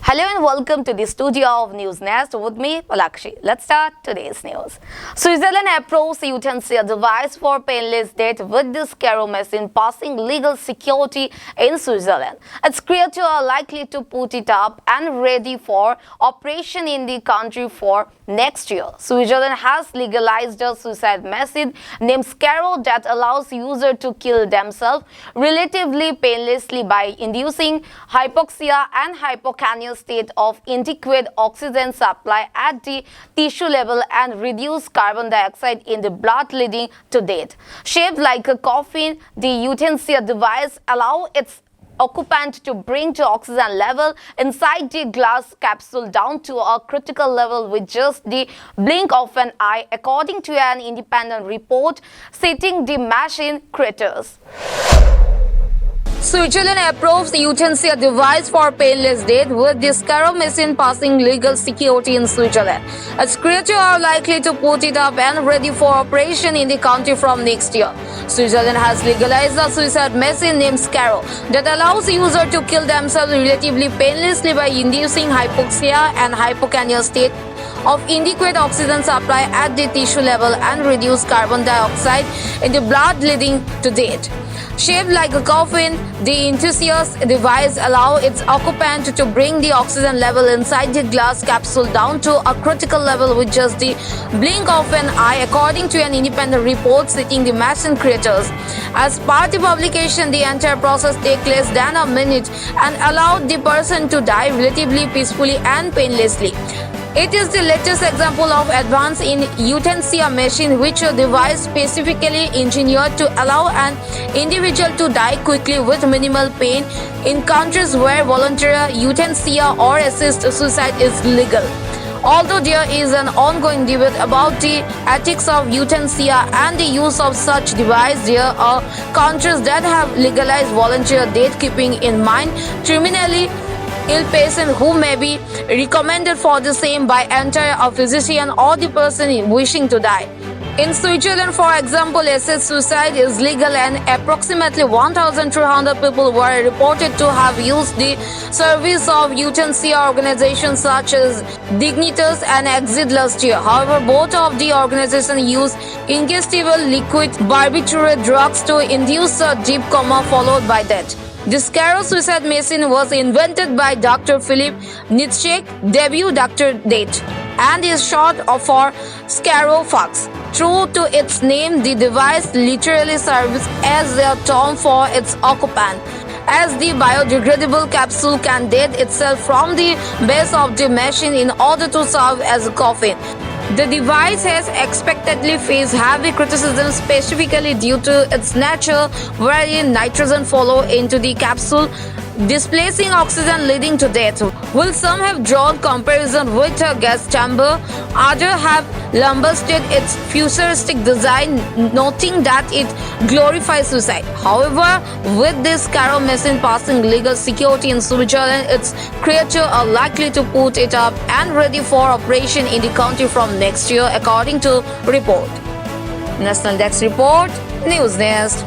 Hello and welcome to the studio of News Nest with me, Palakshi. Let's start today's news. Switzerland approves euthanasia device for painless death with the Scaro machine passing legal security in Switzerland. Its creators are likely to put it up and ready for operation in the country for next year. Switzerland has legalized a suicide machine named Scaro that allows users to kill themselves relatively painlessly by inducing hypoxia and hypokalemia state of inadequate oxygen supply at the tissue level and reduce carbon dioxide in the blood leading to death. Shaped like a coffin, the euthanasia device allows its occupant to bring the oxygen level inside the glass capsule down to a critical level with just the blink of an eye, according to an independent report citing the machine creators. Switzerland approves euthanasia device for painless death with the Scaro machine passing legal security in Switzerland. Its creators are likely to put it up and ready for operation in the country from next year. Switzerland has legalized a suicide machine named Scaro that allows users to kill themselves relatively painlessly by inducing hypoxia and hypokalemia state of inadequate oxygen supply at the tissue level and reduce carbon dioxide in the blood leading to death. Shaped like a coffin, the enthusiast device allows its occupant to bring the oxygen level inside the glass capsule down to a critical level with just the blink of an eye, according to an independent report citing the machine creators. As part of the publication, the entire process takes less than a minute and allowed the person to die relatively peacefully and painlessly. It is the latest example of advance in euthanasia machine, which a device specifically engineered to allow an individual to die quickly with minimal pain in countries where voluntary euthanasia or assisted suicide is legal. Although there is an ongoing debate about the ethics of euthanasia and the use of such device, there are countries that have legalized voluntary death, keeping in mind terminally ill patient who may be recommended for the same by either a physician or the person wishing to die. In Switzerland, for example, assisted suicide is legal and approximately 1,300 people were reported to have used the service of euthanasia organizations such as Dignitas and Exit last year. However, both of the organizations use ingestible liquid barbiturate drugs to induce a deep coma followed by death. The Scaro suicide machine was invented by Dr. Philip Nitschke, debut Dr. Date, and is short for Scaro Fox. True to its name, the device literally serves as a term for its occupant, as the biodegradable capsule can date itself from the base of the machine in order to serve as a coffin. The device has expectedly faced heavy criticism, specifically due to its nature, wherein nitrogen flows into the capsule, displacing oxygen leading to death. While some have drawn comparison with a gas chamber, others have lambasted its futuristic design, noting that it glorifies suicide. However, with this Scaro machine passing legal security in Switzerland, its creators are likely to put it up and ready for operation in the country from next year, according to report. National Desk Report, News Nest.